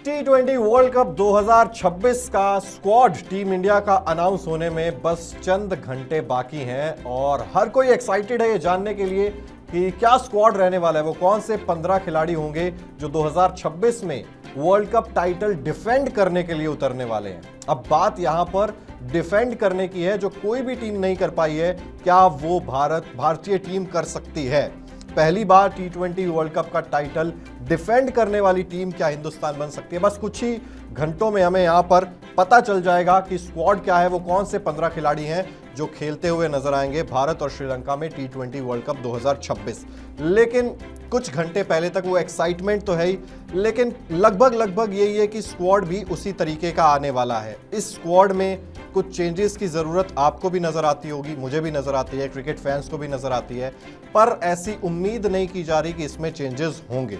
T20 world cup 2026 का squad team India का announce होने में बस चंद घंटे बाकी हैं और हर कोई एक्साइटेड है ये जानने के लिए कि क्या स्क्वाड रहने वाला है, वो कौन से 15 खिलाड़ी होंगे जो 2026 में वर्ल्ड कप टाइटल डिफेंड करने के लिए उतरने वाले हैं। अब बात यहां पर डिफेंड करने की है, जो कोई भी टीम नहीं कर पाई है, क्या वो भारतीय टीम कर सकती है? पहली बार T20 वर्ल्ड कप का टाइटल डिफेंड करने वाली टीम क्या हिंदुस्तान बन सकती है? बस कुछ ही घंटों में हमें यहां पर पता चल जाएगा कि स्क्वाड क्या है, वो कौन से 15 खिलाड़ी हैं जो खेलते हुए नजर आएंगे भारत और श्रीलंका में T20 वर्ल्ड कप 2026। लेकिन कुछ घंटे पहले तक वो एक्साइटमेंट तो है ही, लेकिन लगभग यही है कि स्क्वाड भी उसी तरीके का आने वाला है। इस स्क्वाड में कुछ चेंजेस की जरूरत आपको भी नजर आती होगी, मुझे भी नजर आती है, क्रिकेट फैंस को भी नजर आती है, पर ऐसी उम्मीद नहीं की जा रही कि इसमें चेंजेस होंगे।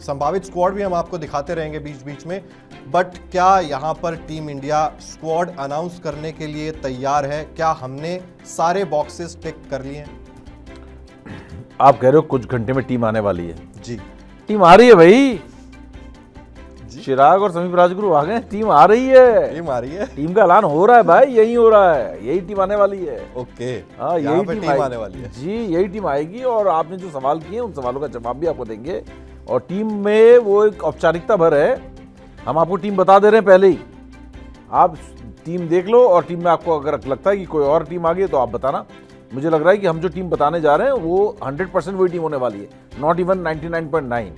संभावित स्क्वाड भी हम आपको दिखाते रहेंगे बीच बीच में, बट क्या यहां पर टीम इंडिया स्क्वाड अनाउंस करने के लिए तैयार है? क्या हमने सारे बॉक्सेस टिक कर लिए हैं? आप कह रहे हो कुछ घंटे में टीम आने वाली है। जी, टीम आ रही है भाई। चिराग और समीप राजगुरु आ गए, टीम आ रही है। टीम आ रही है, टीम का ऐलान हो रहा है भाई, यही हो रहा है, यही टीम आने वाली है। ओके, हाँ, यही टीम आने वाली है जी, यही टीम आएगी और आपने जो सवाल किए उन सवालों का जवाब भी आपको देंगे। और टीम में वो एक औपचारिकता भर है, हम आपको टीम बता दे रहे हैं पहले ही, आप टीम देख लो और टीम में आपको अगर लगता है कि कोई और टीम आ गई तो आप बताना। मुझे लग रहा है कि हम जो टीम बताने जा रहे हैं वो 100% वही टीम होने वाली है, नॉट इवन 99.9।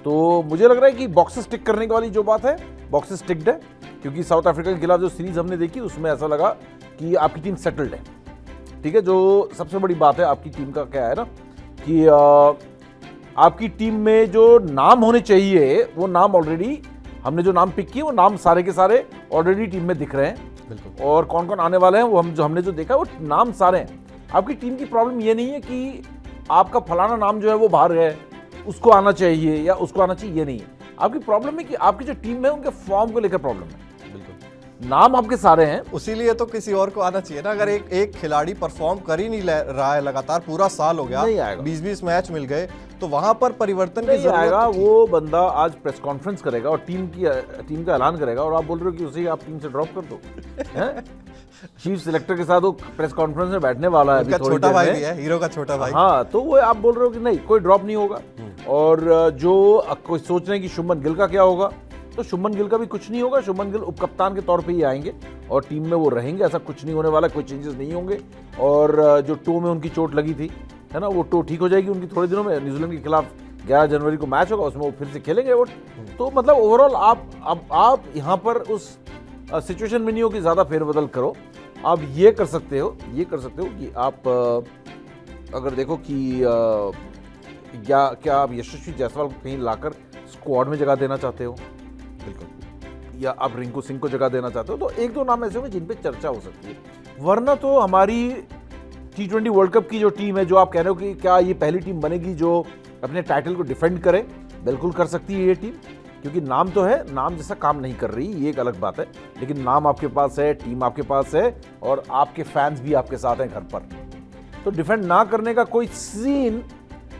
तो मुझे लग रहा है कि बॉक्सेस टिक करने वाली जो बात है, बॉक्सेस टिक्ड है, क्योंकि साउथ अफ्रीका के खिलाफ जो सीरीज हमने देखी उसमें ऐसा लगा कि आपकी टीम सेटल्ड है। ठीक है, जो सबसे बड़ी बात है आपकी टीम का क्या है ना कि आपकी टीम में जो नाम होने चाहिए वो नाम ऑलरेडी, हमने जो नाम पिक किए वो नाम सारे के सारे ऑलरेडी टीम में दिख रहे हैं। बिल्कुल। और कौन कौन आने वाले हैं वो हमने जो देखा वो नाम सारे हैं। आपकी टीम की प्रॉब्लम ये नहीं है कि आपका फलाना नाम जो है वो बाहर है, उसको आना चाहिए या उसको आना चाहिए, ये नहीं है। आपकी प्रॉब्लम है कि आपकी जो टीम है उनके फॉर्म को लेकर प्रॉब्लम है। बिल्कुल, नाम आपके सारे हैं, उसीलिए तो किसी और को आना चाहिए ना। अगर एक खिलाड़ी परफॉर्म कर ही नहीं रहा है लगातार, पूरा साल हो गया, 20-20 मैच मिल गए, तो वहां पर परिवर्तन की जरूरत आएगा। वो बंदा आज प्रेस कॉन्फ्रेंस करेगा और टीम का ऐलान करेगा और आप बोल रहे हो कि उसे आप टीम से ड्रॉप कर दो। चीफ सिलेक्टर के साथ वो प्रेस कॉन्फ्रेंस में बैठने वाला है, छोटा भाई भी है, हीरो का छोटा भाई। हाँ, तो वो आप बोल रहे हो कि नहीं, कोई ड्रॉप नहीं होगा। और जो कोई सोच रहे हैं कि शुभमन गिल का क्या होगा, तो शुभमन गिल का भी कुछ नहीं होगा। शुभमन गिल उपकप्तान के तौर पे ही आएंगे और टीम में वो रहेंगे, ऐसा कुछ नहीं होने वाला, कोई चेंजेस नहीं होंगे। और जो टो में उनकी चोट लगी थी, है ना, वो टो ठीक हो जाएगी उनकी थोड़े दिनों में। न्यूजीलैंड के खिलाफ 11 जनवरी को मैच होगा, उसमें वो फिर से खेलेंगे वो। तो मतलब ओवरऑल आप यहाँ पर उस सिचुएशन में नहीं हो कि ज़्यादा फेरबदल करो। आप ये कर सकते हो कि आप अगर देखो कि क्या आप यशस्वी जायसवाल को कहीं लाकर स्क्वाड में जगह देना चाहते हो? बिल्कुल। या आप रिंकू सिंह को जगह देना चाहते हो? तो एक दो नाम ऐसे होंगे जिन पे चर्चा हो सकती है, वरना तो हमारी T20 वर्ल्ड कप की जो टीम है, जो आप कह रहे हो कि क्या ये पहली टीम बनेगी जो अपने टाइटल को डिफेंड करे, बिल्कुल कर सकती है ये टीम, क्योंकि नाम तो है, नाम जैसा काम नहीं कर रही, ये एक अलग बात है, लेकिन नाम आपके पास है, टीम आपके पास है और आपके फैंस भी आपके साथ हैं घर पर। तो डिफेंड ना करने का कोई सीन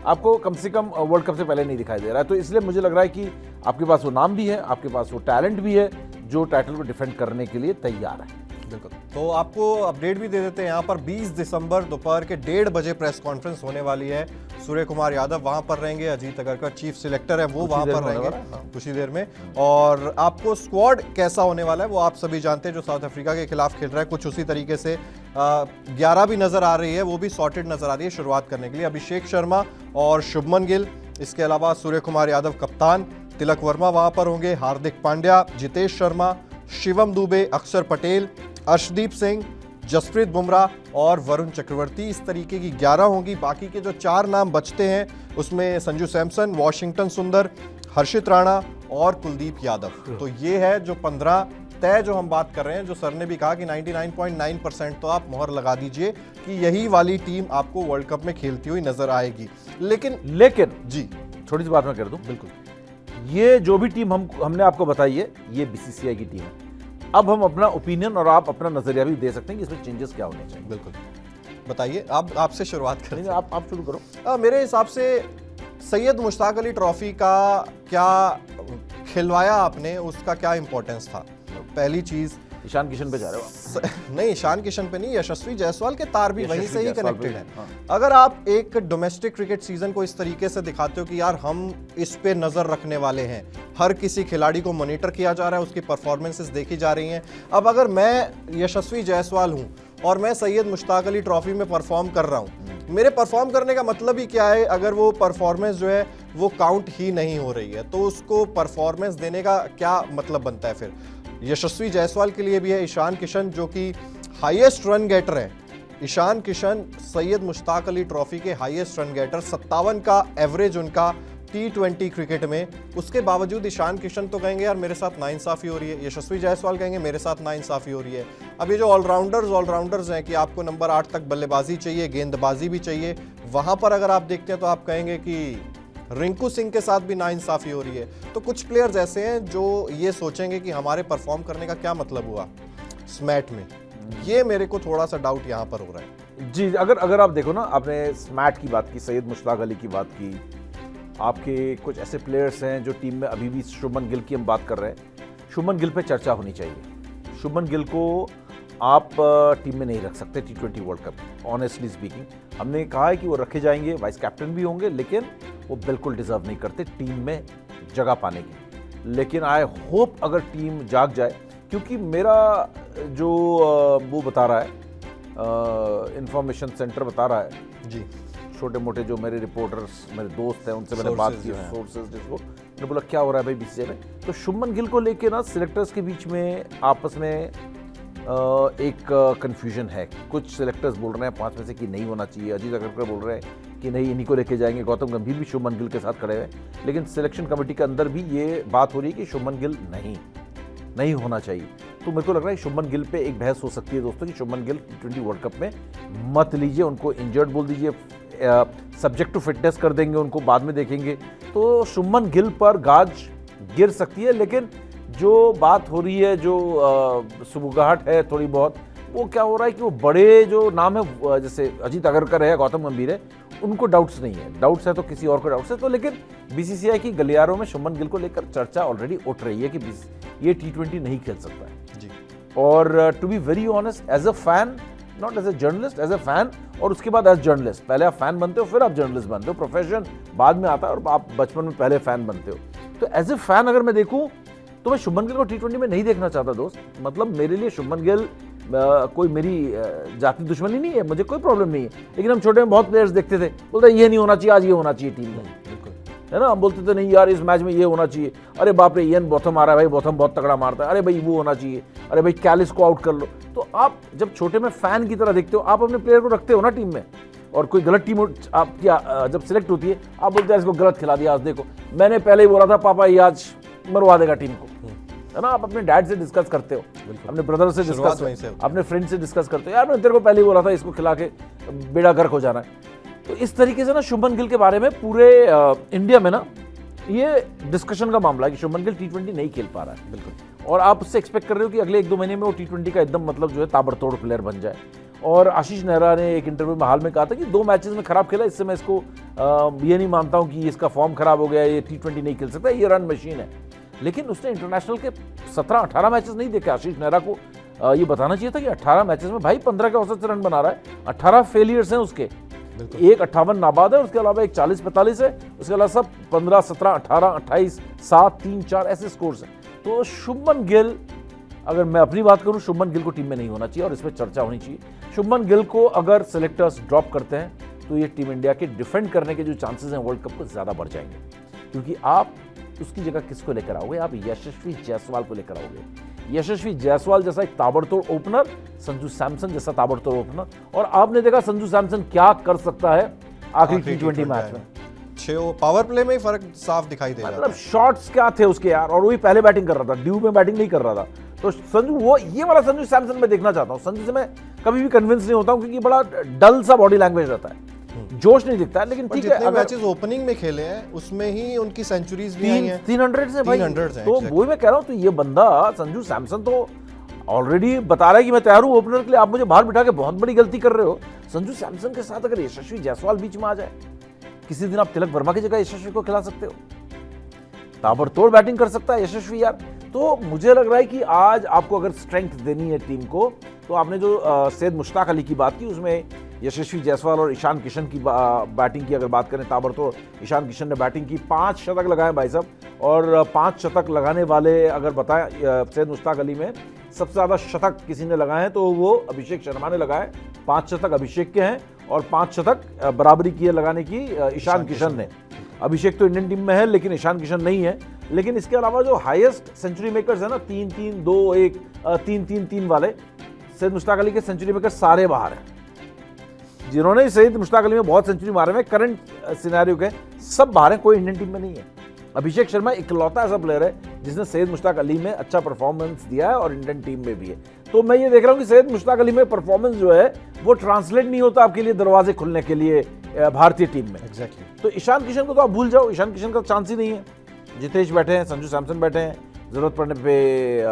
आपको कम से कम वर्ल्ड कप से पहले नहीं दिखाई दे रहा है। तो इसलिए मुझे लग रहा है कि आपके पास वो नाम भी है, आपके पास वो टैलेंट भी है जो टाइटल को डिफेंड करने के लिए तैयार है। बिल्कुल। तो आपको अपडेट भी दे देते हैं, यहाँ पर 20 दिसंबर दोपहर के 1:30 बजे प्रेस कॉन्फ्रेंस होने वाली है। सूर्य कुमार यादव वहां पर रहेंगे, अजीत अगरकर चीफ सिलेक्टर है वो वहां पर रहेंगे कुछ ही देर में। और आपको स्क्वाड कैसा होने वाला है वो आप सभी जानते हैं, जो साउथ अफ्रीका के खिलाफ खेल रहा है, कुछ उसी तरीके से 11 भी नजर आ रही है, वो भी सॉर्टेड नजर आ रही है शुरुआत करने के लिए। अभिषेक शर्मा और शुभमन गिल, इसके अलावा सूर्य कुमार यादव कप्तान, तिलक वर्मा वहां पर होंगे, हार्दिक पांड्या, जितेश शर्मा, शिवम दुबे, अक्षर पटेल, अर्शदीप सिंह, जसप्रीत बुमराह और वरुण चक्रवर्ती। इस तरीके की 11 होंगी। बाकी के जो 4 नाम बचते हैं उसमें संजू सैमसन, वॉशिंगटन सुंदर, हर्षित राणा और कुलदीप यादव। तो ये है जो 15 तय जो हम बात कर रहे हैं, जो सर ने भी कहा कि 99.9% तो आप मोहर लगा दीजिए कि यही वाली टीम आपको वर्ल्ड कप में खेलती हुई नजर आएगी। लेकिन जी, छोटी सी बात मैं कर दूं। बिल्कुल, ये जो भी टीम हमने आपको बताई है, ये BCCI की टीम है। अब हम अपना ओपिनियन और आप अपना नजरिया भी दे सकते हैं कि इसमें चेंजेस क्या होने चाहिए। बिल्कुल, बताइए, आपसे शुरुआत करें। आप शुरू करो। मेरे हिसाब से सैयद मुश्ताक अली ट्रॉफी का क्या खिलवाया आपने उसका क्या इंपॉर्टेंस था? पहली चीज ईशान किशन पे जा रहे हो आप? नहीं, ईशान किशन पे नहीं, यशस्वी जायसवाल के तार भी वहीं से ही यशस्वी कनेक्टेड जायसवाल है। पे, हाँ। अगर आप एक डोमेस्टिक क्रिकेट सीजन को इस तरीके से दिखाते हो कि यार हम इस पे नजर रखने वाले हैं, हर किसी खिलाड़ी को मॉनिटर किया जा रहा है, उसकी परफॉर्मेंसेस देखी जा रही हैं। अब अगर मैं यशस्वी जायसवाल हूं और मैं सैयद मुश्ताक अली ट्रॉफी में परफॉर्म कर रहा हूं, मेरे परफॉर्म करने का मतलब ही क्या है अगर वो परफॉर्मेंस जो है वो काउंट ही नहीं हो रही है? तो उसको परफॉर्मेंस देने का क्या मतलब बनता है फिर? यशस्वी जायसवाल के लिए भी है, ईशान किशन जो कि हाईएस्ट रन गेटर है। ईशान किशन सैयद मुश्ताक अली ट्रॉफी के हाईएस्ट रन गेटर, 57 का एवरेज उनका T20 क्रिकेट में। उसके बावजूद ईशान किशन तो कहेंगे यार मेरे साथ नाइंसाफी हो रही है, यशस्वी जायसवाल कहेंगे मेरे साथ नाइंसाफी हो रही है। अब ये जो ऑलराउंडर्स हैं कि आपको नंबर 8 तक बल्लेबाजी चाहिए, गेंदबाजी भी चाहिए, वहां पर अगर आप देखते हैं तो आप कहेंगे कि रिंकू सिंह के साथ भी नाइंसाफी हो रही है। तो कुछ प्लेयर्स ऐसे हैं जो ये सोचेंगे कि हमारे परफॉर्म करने का क्या मतलब हुआ स्मैट में। ये मेरे को थोड़ा सा डाउट यहाँ पर हो रहा है। जी, अगर आप देखो ना, आपने स्मैट की बात की, सैयद मुश्ताक अली की बात की, आपके कुछ ऐसे प्लेयर्स हैं जो टीम में अभी भी, शुभमन गिल की हम बात कर रहे हैं, शुभमन गिल पे चर्चा होनी चाहिए। शुभमन गिल को आप टीम में नहीं रख सकते T20 world cup, honestly speaking. हमने कहा है कि वो रखे जाएंगे, वाइस कैप्टन भी होंगे, लेकिन वो बिल्कुल डिजर्व नहीं करते टीम में जगह पाने की। लेकिन आई होप अगर टीम जाग जाए, क्योंकि मेरा जो वो बता रहा है, इंफॉर्मेशन सेंटर बता रहा है जी, छोटे मोटे जो मेरे रिपोर्टर्स, मेरे दोस्त हैं, उनसे मैंने बात की, सोर्सेज जिसको, मैंने बोला क्या हो रहा है भाई बीसीसीआई में, तो शुभमन गिल को लेके ना सिलेक्टर्स के बीच में आपस में एक कंफ्यूजन है। कुछ सिलेक्टर्स बोल रहे हैं 5 में से कि नहीं होना चाहिए, अजीत अगरकर बोल रहे हैं कि नहीं इन्हीं को लेके जाएंगे, गौतम गंभीर भी शुभमन गिल के साथ खड़े हैं, लेकिन सिलेक्शन कमेटी के अंदर भी ये बात हो रही है कि शुभमन गिल नहीं होना चाहिए। तो मेरे को लग रहा है शुभमन गिल पे एक बहस हो सकती है दोस्तों कि Shubman Gill T20 world cup में मत लीजिए, उनको इंजर्ड बोल दीजिए, सब्जेक्ट टू फिटनेस कर देंगे उनको, बाद में देखेंगे। तो शुभमन गिल पर गाज गिर सकती है, लेकिन जो बात हो रही है, जो सुबुगाहट है थोड़ी बहुत, वो क्या हो रहा है कि वो बड़े जो नाम है जैसे अजीत अगरकर है, गौतम गंभीर है, उनको डाउट्स नहीं है। डाउट्स है तो किसी और को डाउट्स है, तो लेकिन बीसीसीआई की गलियारों में शुभमन गिल को लेकर चर्चा ऑलरेडी उठ रही है कि ये T20 नहीं खेल सकता है जी। और to be very honest, as a fan, not as a journalist, as a fan, और उसके बाद एज जर्नलिस्ट, पहले आप फैन बनते हो फिर आप जर्नलिस्ट बनते हो, प्रोफेशन बाद में आता है और आप बचपन में पहले फैन बनते हो। तो एज ए फैन अगर मैं देखूं तो मैं शुभमन गिल को T20 में नहीं देखना चाहता दोस्त। मतलब मेरे लिए शुभमन गिल कोई मेरी जाति दुश्मनी नहीं है, मुझे कोई प्रॉब्लम नहीं है, लेकिन हम छोटे में बहुत प्लेयर्स देखते थे, बोलते ये नहीं होना चाहिए, आज ये होना चाहिए टीम में, है ना। हम बोलते थे नहीं यार इस मैच में ये होना चाहिए, अरे बाप रे इयन बॉथम आ रहा है भाई, बॉथम बहुत तगड़ा मारता है, अरे भाई वो होना चाहिए, अरे भाई कैलिस को आउट कर लो। तो आप जब छोटे में फैन की तरह देखते हो, आप अपने प्लेयर को रखते हो ना टीम में, और कोई गलत टीम आपकी जब सिलेक्ट होती है, आप बोलते हैं इसको गलत खिला दिया, आज देखो मैंने पहले ही बोला था पापा ये आज मरवा देगा टीम को, है ना। आप अपने डैड से डिस्कस करते हो, अपने ब्रदर से डिस्कस, अपने फ्रेंड से डिस्कस करते हो, यार मैं तेरे को पहले ही बोला था इसको खिला के बेड़ा गर्क हो जाना है। तो इस तरीके से ना शुभमन गिल के बारे में पूरे इंडिया में ना ये डिस्कशन का मामला है कि शुभमन गिल T20 नहीं खेल पा रहा है। बिल्कुल। और आप उससे एक्सपेक्ट कर रहे हो कि अगले 1-2 महीने में वो T20 का एकदम मतलब जो है ताबड़तोड़ प्लेयर बन जाए। और आशीष नेहरा ने एक इंटरव्यू में हाल में कहा था कि 2 मैचेस में खराब खेला, इससे मैं इसको ये नहीं मानता हूं कि इसका फॉर्म खराब हो गया, ये T20 नहीं खेल सकता, ये रन मशीन है। लेकिन उसने इंटरनेशनल के 17-18 मैचेस नहीं देखे। आशीष नेहरा को ये बताना चाहिए था कि 18 मैचेस में भाई 15 के औसत से रन बना रहा है, 18 फेलियर्स हैं उसके, एक 58 नाबाद है, उसके अलावा एक 40-45 है, उसके अलावा सब 15, 17, 18, 28, 7, 3, 4 ऐसे स्कोर्स हैं। तो शुभमन गिल, अगर मैं अपनी बात करूं, शुभमन गिल को टीम में नहीं होना चाहिए और इस पर चर्चा होनी चाहिए। शुभमन गिल को अगर सिलेक्टर्स ड्रॉप करते हैं तो ये टीम इंडिया के डिफेंड करने के जो चांसेस हैं वर्ल्ड कप को ज्यादा बढ़ जाएंगे, क्योंकि आप उसकी जगह किसको लेकर आओगे? आप यशस्वी जायसवाल को लेकर आओगे। यशस्वी जायसवाल जैसा एक ताबड़तोड़ ओपनर, संजू सैमसन जैसा ताबड़तोड़ ओपनर, और आपने देखा संजू सैमसन क्या कर सकता है आखिरी T20 मैच में। पावर प्ले में ही फर्क साफ दिखाई दे रहा है। मतलब शॉट्स क्या थे उसके यार, और वही पहले बैटिंग कर रहा था, ड्यू में बैटिंग नहीं कर रहा था। तो संजू, वो ये वाला संजू सैमसन मैं देखना चाहता हूँ। संजू से मैं कभी भी कन्विंस नहीं होता हूँ, क्योंकि बड़ा डल सा बॉडी लैंग्वेज रहता है, जोश नहीं दिखता है। लेकिन ठीक है, जितने मैचेस ओपनिंग में खेले हैं उसमें ही उनकी सेंचुरीज भी आई हैं, 300 से भाई। 300 हैं, तो वही मैं कह रहा हूँ, तो ये बंदा संजू सैमसन तो ऑलरेडी बता रहा है कि मैं तैयार हूँ ओपनर के लिए, आप मुझे बाहर बिठा के बहुत बड़ी गलती कर रहे हो। संजू सैमसन के साथ अगर यशस्वी जायसवाल बीच में आ जाए, किसी दिन आप तिलक वर्मा की जगह यशस्वी को खिला सकते हो, ताबड़तोड़ बैटिंग कर सकता है यशस्वी यार। तो मुझे लग रहा है कि आज आपको अगर स्ट्रेंथ देनी है टीम को, तो आपने जो सैयद मुश्ताक अली की बात की, उसमें यशस्वी जायसवाल और ईशान किशन की बैटिंग की अगर बात करें, ताबड़तोड़ ईशान किशन ने बैटिंग की, 5 शतक लगाए भाई साहब। और 5 शतक लगाने वाले अगर बताएं सैयद मुश्ताक अली में सबसे ज़्यादा शतक किसी ने लगाए हैं तो वो अभिषेक शर्मा ने लगाए। 5 शतक अभिषेक के हैं और 5 शतक बराबरी की है लगाने की ईशान किशन ने। अभिषेक तो इंडियन टीम में है लेकिन ईशान किशन नहीं है। लेकिन इसके अलावा जो हाईएस्ट सेंचुरी मेकर्स है ना, 3-3, 2-1, 3-3-3 वाले, सैयद मुश्ताक अली के सेंचुरी मेकर सारे बाहर हैं। जिन्होंने सैयद मुश्ताक अली में बहुत सेंचुरी मारे हैं करंट सिनेरियो के, सब बाहर हैं, कोई इंडियन टीम में नहीं है। अभिषेक शर्मा इकलौता ऐसा प्लेयर है जिसने सैयद मुश्ताक अली में अच्छा परफॉर्मेंस दिया है और इंडियन टीम में भी है। तो मैं ये देख रहा हूँ कि सैयद मुश्ताक अली में परफॉर्मेंस जो है वो ट्रांसलेट नहीं होता आपके लिए दरवाजे खुलने के लिए भारतीय टीम में। एग्जैक्टली। तो ईशान किशन को तो आप भूल जाओ, ईशान किशन का चांस ही नहीं है। जितेश बैठे हैं, संजू सैमसन बैठे हैं, जरूरत पड़ने पे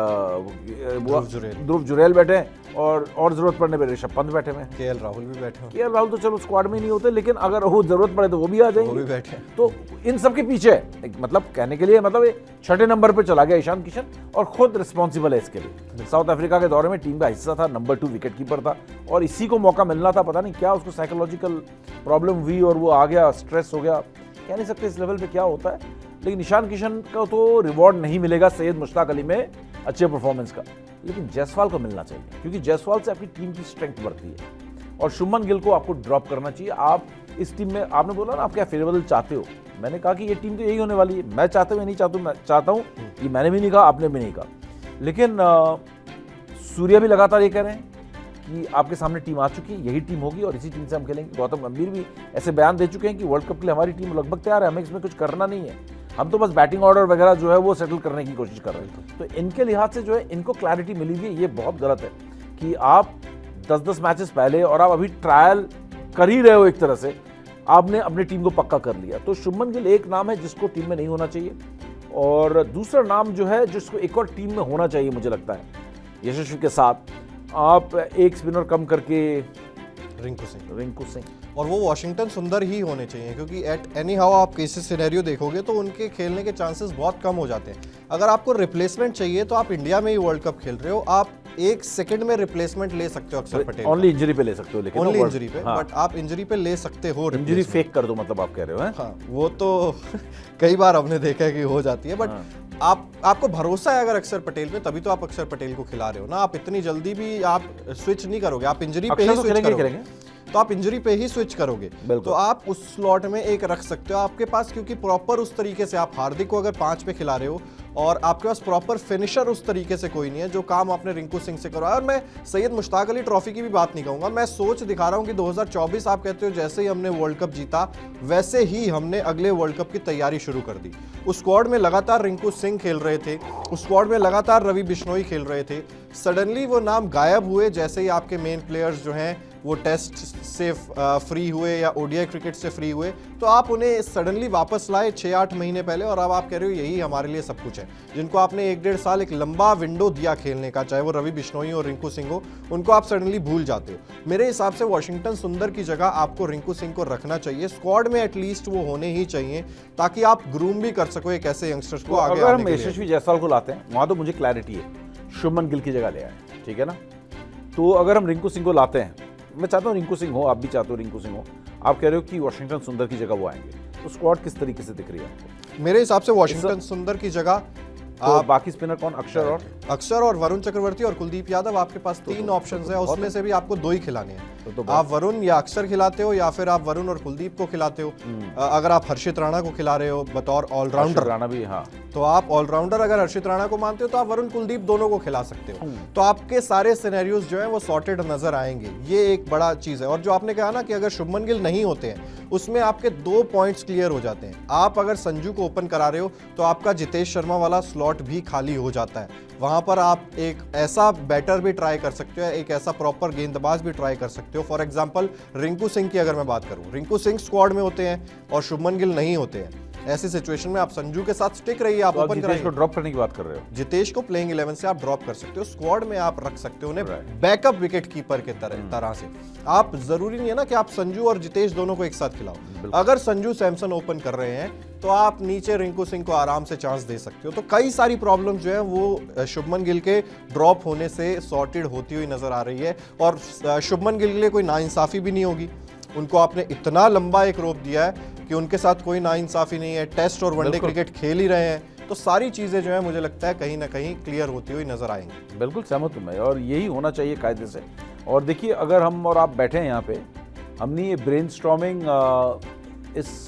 ध्रुव जुरैल बैठे हैं और जरूरत पड़ने पे ऋषभ पंत बैठे हुए हैं। केएल राहुल भी बैठे हैं। केएल राहुल तो चलो स्क्वाड में नहीं होते, लेकिन अगर वो जरूरत पड़े तो वो भी आ जाएंगे, वो भी बैठे हैं। तो इन सब के पीछे मतलब कहने के लिए मतलब 6ठे नंबर पे चला गया ईशान किशन और खुद रिस्पॉन्सिबल है इसके लिए। साउथ अफ्रीका के दौरे में टीम का हिस्सा था, नंबर 2 विकेट कीपर था और इसी को मौका मिलना था। पता नहीं क्या उसको साइकोलॉजिकल प्रॉब्लम हुई और वो आ गया, स्ट्रेस हो गया, कह नहीं सकते इस लेवल पे क्या होता है। लेकिन ईशान किशन को तो रिवॉर्ड नहीं मिलेगा सैयद मुश्ताक अली में अच्छे परफॉर्मेंस का, लेकिन जायसवाल को मिलना चाहिए, क्योंकि जायसवाल से आपकी टीम की स्ट्रेंथ बढ़ती है। और शुभमन गिल को आपको ड्रॉप करना चाहिए। आप इस टीम में, आपने बोला ना आप क्या फेरबदल चाहते हो, मैंने कहा कि ये टीम तो यही होने वाली है। मैं चाहता हूँ नहीं चाहता हूँ, मैं चाहता हूँ, ये मैंने भी नहीं कहा, आपने भी नहीं कहा। लेकिन सूर्या भी लगातार ये कह रहे हैं कि आपके सामने टीम आ चुकी है, यही टीम होगी और इसी टीम से हम खेलेंगे। गौतम गंभीर भी ऐसे बयान दे चुके हैं कि वर्ल्ड कप के लिए हमारी टीम लगभग तैयार है, हमें इसमें कुछ करना नहीं है, हम तो बस बैटिंग ऑर्डर वगैरह जो है वो सेटल करने की कोशिश कर रहे हैं। तो इनके लिहाज से जो है इनको क्लैरिटी मिली हुई है। ये बहुत गलत है कि आप 10-10 मैचेस पहले और आप अभी ट्रायल कर ही रहे हो, एक तरह से आपने अपनी टीम को पक्का कर लिया। तो शुभमन गिल एक नाम है जिसको टीम में नहीं होना चाहिए, और दूसरा नाम जो है जिसको एक और टीम में होना चाहिए मुझे लगता है, यशस्वी के साथ आप एक स्पिनर कम करके रिंकू सिंह और वो वॉशिंगटन सुंदर ही होने चाहिए, क्योंकि एट एनी हाउ आप कैसे सिनेरियो देखोगे तो उनके खेलने के चांसेस बहुत कम हो जाते हैं। अगर आपको रिप्लेसमेंट चाहिए तो आप इंडिया में ही वर्ल्ड कप खेल रहे हो, आप 1 सेकंड में रिप्लेसमेंट ले सकते हो अक्षर पटेल। ओनली इंजरी पे ले सकते हो, लेकिन ओनली इंजरी पे, बट आप इंजरी पे ले सकते हो। इंजरी फेक कर दो मतलब आप कह रहे हो? हाँ, वो तो कई बार हमने देखा है कि हो जाती है, बट आपको भरोसा है अगर अक्षर पटेल पे, तभी तो आप अक्षर पटेल को खिला रहे हो ना। आप इतनी जल्दी भी आप स्विच नहीं करोगे, आप इंजरी पे ही स्विच करोगे, तो आप इंजरी पे ही स्विच करोगे। तो आप उस स्लॉट में एक रख सकते हो आपके पास, क्योंकि प्रॉपर उस तरीके से आप हार्दिक को अगर 5 पे खिला रहे हो और आपके पास प्रॉपर फिनिशर उस तरीके से कोई नहीं है जो काम आपने रिंकू सिंह से करवाया। और मैं सैयद मुश्ताक अली ट्रॉफी की भी बात नहीं कहूंगा, मैं सोच दिखा रहा हूं कि 2024 आप कहते हो जैसे ही हमने वर्ल्ड कप जीता वैसे ही हमने अगले वर्ल्ड कप की तैयारी शुरू कर दी। उस स्क्वाड में लगातार रिंकू सिंह खेल रहे थे, उस स्क्वाड में लगातार रवि बिश्नोई खेल रहे थे। सडनली वो नाम गायब हुए जैसे ही आपके मेन प्लेयर्स जो हैं वो टेस्ट से फ्री हुए या ओडीआई क्रिकेट से फ्री हुए, तो आप उन्हें सडनली वापस लाए 6-8 महीने पहले, और अब आप कह रहे हो यही हमारे लिए सब कुछ है। जिनको आपने 1-1.5 साल एक लंबा विंडो दिया खेलने का, चाहे वो रवि बिश्नोई और रिंकू सिंह हो, उनको आप सडनली भूल जाते हो। मेरे हिसाब से वॉशिंगटन सुंदर की जगह आपको रिंकू सिंह को रखना चाहिए स्क्वाड में, एटलीस्ट वो होने ही चाहिए, ताकि आप ग्रूम भी कर सको एक ऐसे यंगस्टर्स को आगे अगर हम यशस्वी जायसवाल को लाते हैं, वहां तो मुझे क्लैरिटी है शुभमन गिल की जगह ले आए, ठीक है ना। तो अगर हम रिंकू सिंह को लाते हैं, मैं चाहता हूँ रिंकू सिंह हो, आप भी चाहते हो रिंकू सिंह हो, आप कह रहे हो कि वॉशिंगटन सुंदर की जगह वो आएंगे, तो स्क्वाड किस तरीके से दिख रही है आपको? मेरे हिसाब से वॉशिंगन सुंदर की जगह तो बाकी स्पिनर कौन? अक्षर और वरुण चक्रवर्ती और कुलदीप यादव, आपके पास 3 ऑप्शंस है, उसमें से भी आपको 2 ही खिलाने हैं। तो आप वरुण या अक्षर खिलाते हो, या फिर आप वरुण और कुलदीप को खिलाते हो। अगर आप हर्षित राणा को खिला रहे हो बतौर ऑलराउंडर, राणा भी, हाँ, तो आप ऑलराउंडर अगर हर्षित राणा को मानते हो तो आप वरुण कुलदीप दोनों को खिला सकते हो। तो आपके सारे सिनेरियोज जो है वो सॉर्टेड नजर आएंगे, ये एक बड़ा चीज है। और जो आपने कहा ना कि अगर शुभमन गिल नहीं होते हैं, उसमें आपके 2 पॉइंट्स क्लियर हो जाते हैं। आप अगर संजू को ओपन करा रहे हो तो आपका जितेश शर्मा वाला स्लॉट भी खाली हो जाता है, वहां पर आप एक ऐसा बैटर भी ट्राई कर सकते हो, एक ऐसा प्रॉपर गेंदबाज भी ट्राई कर सकते हो। फॉर एग्जांपल रिंकू सिंह की अगर मैं बात करूं, रिंकू सिंह स्क्वाड में होते हैं और शुभमन गिल नहीं होते हैं, ऐसी सिचुएशन में आप संजू के साथ स्टिक रहिए, आप तो आप ओपन जितेश को कराइए। ड्रॉप करने की बात कर रहे हो? जितेश को प्लेइंग 11 से आप ड्रॉप कर सकते हो, स्क्वाड में आप रख सकते हो उन्हें बैकअप विकेट कीपर के तरह से। आप जरूरी नहीं है ना कि आप संजू और जितेश दोनों को एक साथ खिलाओ। अगर संजू सैमसन ओपन कर रहे हैं तो आप नीचे रिंकू सिंह को आराम से चांस दे सकते हो। तो कई सारी प्रॉब्लम जो है वो शुभमन गिल के ड्रॉप होने से सॉर्टेड होती हुई नजर आ रही है। और शुभमन गिल के लिए कोई नाइंसाफी भी नहीं होगी, उनको आपने इतना लंबा एक रोप दिया है कि उनके साथ कोई नाइंसाफी नहीं है, टेस्ट और वनडे क्रिकेट खेल ही रहे हैं। तो सारी चीजें जो है मुझे लगता है कहीं ना कहीं क्लियर होती हुई नजर आएंगी। बिल्कुल सहमत हूं मैं, और यही होना चाहिए कायदे से। और देखिए, अगर हम और आप बैठे हैं यहाँ पे, हमने ये ब्रेनस्टॉर्मिंग इस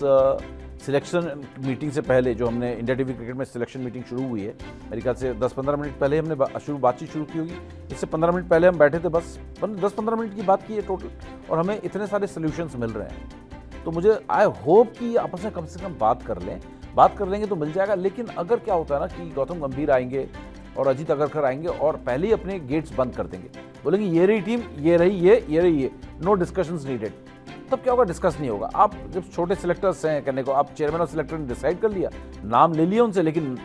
सिलेक्शन मीटिंग से पहले, जो हमने इंडिया टीवी क्रिकेट में सिलेक्शन मीटिंग शुरू हुई है, मेरे ख्याल से 10-15 मिनट पहले हमने बातचीत शुरू की होगी। इससे 15 मिनट पहले हम बैठे थे, बस 10-15 मिनट की बात की है टोटल, और हमें इतने सारे सोल्यूशंस मिल रहे हैं। तो मुझे आई होप कि आपस में कम से कम बात कर लें। बात कर लेंगे तो मिल जाएगा। लेकिन अगर क्या होता है ना कि गौतम गंभीर आएंगे और अजीत अगरकर आएंगे और पहले ही अपने गेट्स बंद कर देंगे, बोलेंगे ये रही टीम, ये रही ये रही ये, नो डिस्कशंस नीडेड, तब क्या होगा? डिस्कस नहीं होगा। आप जब छोटे सिलेक्टर्स हैं कहने को, आप चेयरमैन ऑफ सिलेक्टर ने डिसाइड कर लिया, नाम ले लिया उनसे, लेकिन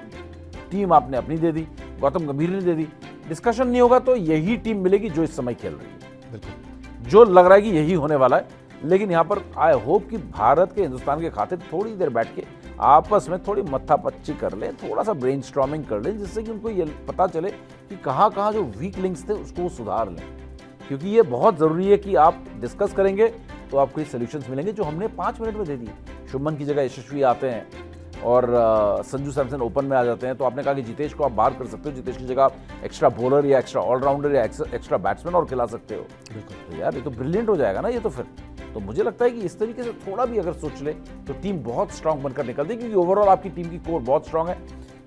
टीम आपने अपनी दे दी, गौतम गंभीर ने दे दी, डिस्कशन नहीं होगा, तो यही टीम मिलेगी जो इस समय खेल रही है। बिल्कुल, जो लग रहा है कि यही होने वाला है। लेकिन यहाँ पर आई होप कि भारत के, हिंदुस्तान के खातिर थोड़ी देर बैठ के आपस में थोड़ी मत्थापच्ची कर लें, थोड़ा सा ब्रेनस्टॉर्मिंग कर लें, जिससे कि उनको ये पता चले कि कहाँ कहाँ जो वीक लिंक्स थे उसको वो सुधार लें। क्योंकि ये बहुत ज़रूरी है कि आप डिस्कस करेंगे तो आपको ये सोल्यूशंस मिलेंगे जो हमने 5 मिनट में दे दिए। शुभमन की जगह यशस्वी आते हैं और संजू सैमसन ओपन में आ जाते हैं। तो आपने कहा कि जितेश को आप बाहर कर सकते हो, जितेश की जगह आप एक्स्ट्रा बॉलर या एक्स्ट्रा ऑलराउंडर या एक्स्ट्रा बैट्समैन और खिला सकते हो। तो यार ये तो ब्रिलियंट हो जाएगा ना ये तो फिर। तो मुझे लगता है कि इस तरीके से थोड़ा भी अगर सोच ले तो टीम बहुत स्ट्रांग बनकर निकलती है, क्योंकि ओवरऑल आपकी टीम की कोर बहुत स्ट्रांग है।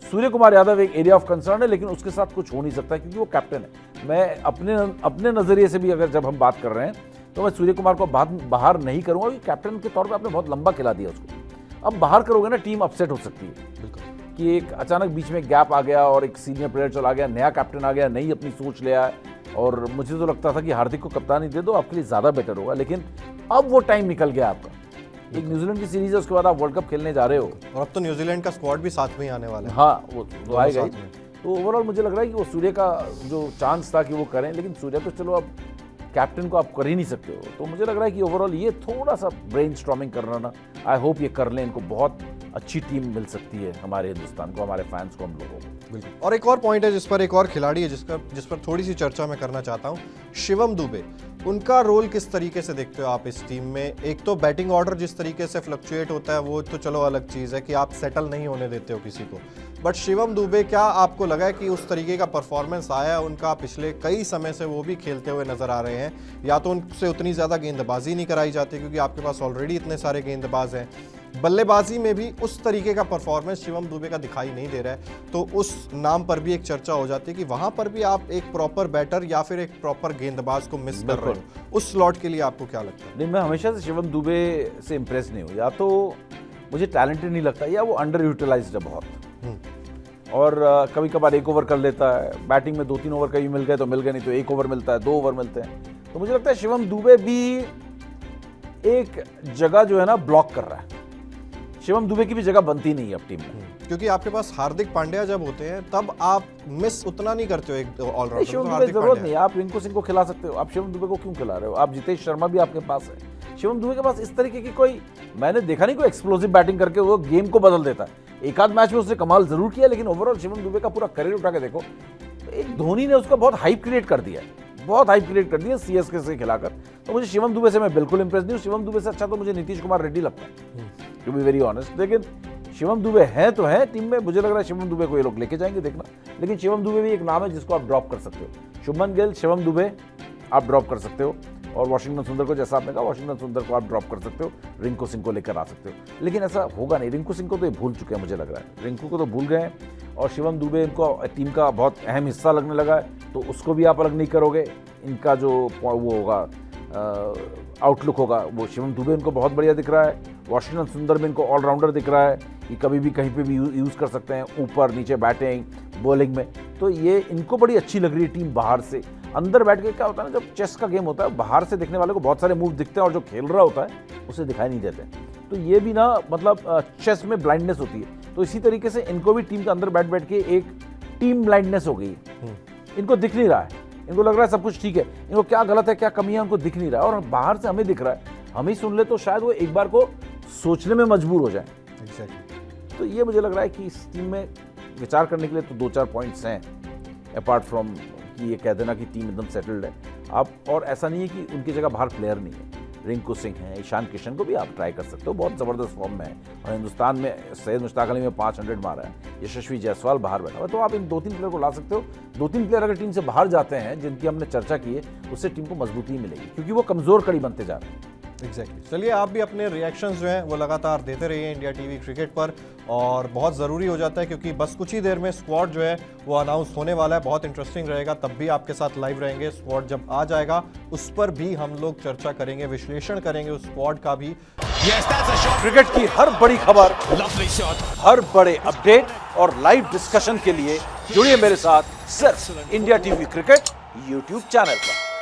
सूर्य कुमार यादव एक एरिया ऑफ कंसर्न है, लेकिन उसके साथ कुछ हो नहीं सकता क्योंकि वो कैप्टन है। मैं अपने नज़रिए से भी अगर जब हम बात कर रहे हैं तो मैं सूर्य कुमार को बाहर नहीं करूंगा, क्योंकि कैप्टन के तौर पे आपने बहुत लंबा खिला दिया उसको। अब बाहर करोगे ना टीम अपसेट हो सकती है। बिल्कुल, कि एक अचानक बीच में गैप आ गया और एक सीनियर प्लेयर चला गया, नया कैप्टन आ गया, नई अपनी सोच ले आया, और मुझे तो लगता था कि हार्दिक को कप्तानी दे दो, आपके लिए ज़्यादा बेटर होगा। लेकिन अब वो टाइम निकल गया आपका। एक न्यूजीलैंड की सीरीज है, उसके बाद आप वर्ल्ड कप खेलने जा रहे हो, और अब तो न्यूजीलैंड का स्क्वाड भी साथ में ही आने वाला है। हाँ वो आएगा ही। तो ओवरऑल मुझे लग रहा है कि वो सूर्य का जो चांस था कि वो करें, लेकिन सूर्य तो चलो अब कैप्टन को आप कर ही नहीं सकते हो। तो मुझे लग रहा है कि ओवरऑल ये थोड़ा सा ब्रेनस्टॉर्मिंग करना ना, आई होप ये कर लें, इनको बहुत अच्छी टीम मिल सकती है हमारे हिंदुस्तान को, हमारे फैंस को, हम लोगों को। बिल्कुल। और एक और पॉइंट है जिस पर एक और खिलाड़ी है जिस पर थोड़ी सी चर्चा मैं करना चाहता हूं, शिवम दुबे। उनका रोल किस तरीके से देखते हो आप इस टीम में? एक तो बैटिंग ऑर्डर जिस तरीके से फ्लक्चुएट होता है वो तो चलो अलग चीज़ है कि आप सेटल नहीं होने देते हो किसी को, बट शिवम दुबे, क्या आपको लगा है कि उस तरीके का परफॉर्मेंस आया उनका? पिछले कई समय से वो भी खेलते हुए नजर आ रहे हैं, या तो उनसे उतनी ज़्यादा गेंदबाजी नहीं कराई जाती क्योंकि आपके पास ऑलरेडी इतने सारे गेंदबाज हैं, बल्लेबाजी में भी उस तरीके का परफॉर्मेंस शिवम दुबे का दिखाई नहीं दे रहा है, तो उस नाम पर भी एक चर्चा हो जाती है कि वहां पर भी आप एक प्रॉपर बैटर या फिर एक प्रॉपर गेंदबाज को मिस कर रहे हो। उस स्लॉट के लिए आपको क्या लगता है? नहीं, मैं हमेशा से शिवम दुबे से इंप्रेस नहीं हूँ। या तो मुझे टैलेंटेड नहीं लगता, या वो अंडर यूटिलाइज्ड है बहुत, और कभी कभार एक ओवर कर लेता है। बैटिंग में 2-3 ओवर कभी मिल गए तो मिल गए, नहीं तो 1 ओवर मिलता है, 2 ओवर मिलते हैं। तो मुझे लगता है शिवम दुबे भी एक जगह जो है ना ब्लॉक कर रहा है। शिवम दुबे की भी जगह बनती नहीं है अब टीम में, क्योंकि आपके पास हार्दिक पांड्या जब होते हैं तब आप मिस उतना नहीं करते हो एक ऑलराउंडर। शिवम दुबे जरूरत नहीं, आप रिंकू सिंह को खिला सकते हो, आप शिवम दुबे को क्यों खिला रहे हो? आप जितेश शर्मा भी आपके पास है। शिवम दुबे के पास इस तरीके की कोई, मैंने देखा नहीं कोई एक्सप्लोसिव बैटिंग करके वो गेम को बदल देता है। एक आध मैच में उसने कमाल जरूर किया, लेकिन ओवरऑल शिवम दुबे का पूरा करियर उठा के देखो, एक धोनी ने उसका बहुत हाइप क्रिएट कर दिया है, बहुत हाइप क्रिएट कर दिया सीएसके से खिलाकर। तो मुझे शिवम दुबे से मैं बिल्कुल इंप्रेस नहीं हूँ। शिवम दुबे से अच्छा तो मुझे नीतीश कुमार रेड्डी लगता है, टू बी वेरी ऑनेस्ट। लेकिन शिवम दुबे है तो है टीम में, मुझे लग रहा है शिवम दुबे को ये लोग लेके जाएंगे, देखना। लेकिन शिवम दुबे भी एक नाम है जिसको आप ड्रॉप कर सकते हो। शुभमन गिल, शिवम दुबे आप ड्रॉप कर सकते हो, और वाशिंगटन सुंदर को, जैसा आपने कहा, वाशिंगटन सुंदर को आप ड्रॉप कर सकते हो, रिंकू सिंह को लेकर आ सकते हो। लेकिन ऐसा होगा नहीं, रिंकू सिंह को तो ये भूल चुके हैं, मुझे लग रहा है रिंकू को तो भूल गए हैं, और शिवम दुबे इनको टीम का बहुत अहम हिस्सा लगने लगा है, तो उसको भी आप अलग नहीं करोगे। इनका जो वो होगा आउटलुक होगा, वो शिवम दुबे इनको बहुत बढ़िया दिख रहा है। वाशिंगटन सुंदर में इनको ऑलराउंडर दिख रहा है कि कभी भी कहीं पे भी यूज़ कर सकते हैं, ऊपर नीचे बैटिंग बॉलिंग में। तो ये इनको बड़ी अच्छी लग रही है टीम बाहर से। अंदर बैठ के क्या होता है ना, जब चेस का गेम होता है, बाहर से देखने वाले को बहुत सारे मूव दिखते हैं और जो खेल रहा होता है उसे दिखाई नहीं देते। तो ये भी ना मतलब चेस में ब्लाइंडनेस होती है, तो इसी तरीके से इनको भी टीम के अंदर बैठ बैठ के एक टीम ब्लाइंडनेस हो गई है। इनको दिख नहीं रहा है, इनको लग रहा है सब कुछ ठीक है, इनको क्या गलत है क्या कमी है उनको दिख नहीं रहा है, और बाहर से हमें दिख रहा है, हम ही सुन ले तो शायद वो एक बार को सोचने में मजबूर हो जाए। तो ये मुझे लग रहा है कि इस टीम में विचार करने के लिए तो 2-4 पॉइंट्स हैं, अपार्ट फ्रॉम कि ये कह देना कि टीम एकदम सेटल्ड है आप। और ऐसा नहीं है कि उनकी जगह बाहर प्लेयर नहीं है, रिंकू सिंह है, ईशान किशन को भी आप ट्राई कर सकते हो, बहुत ज़बरदस्त फॉर्म में है, और हिंदुस्तान में सैयद मुश्ताक अली में 500 मारा है, यशस्वी जायसवाल बाहर बैठा हुआ है, तो आप इन 2-3 प्लेयर को ला सकते हो। 2-3 प्लेयर अगर टीम से बाहर जाते हैं जिनकी हमने चर्चा की है, उससे टीम को मजबूती मिलेगी, क्योंकि वो कमज़ोर कड़ी बनते जा रहे हैं। एग्जैक्टली। चलिए, आप भी अपने रिएक्शंस जो हैं वो लगातार देते रहिए इंडिया टीवी क्रिकेट पर, और बहुत ज़रूरी हो जाता है क्योंकि बस कुछ ही देर में स्क्वाड जो है वो अनाउंस होने वाला है, बहुत इंटरेस्टिंग रहेगा, तब भी आपके साथ लाइव रहेंगे। स्क्वाड जब आ जाएगा उस पर भी हम लोग चर्चा करेंगे, विश्लेषण करेंगे उस स्क्वाड का भी। क्रिकेट की हर बड़ी खबर, हर बड़े अपडेट और लाइव डिस्कशन के लिए जुड़िए मेरे साथ सिर्फ India TV cricket YouTube channel पर।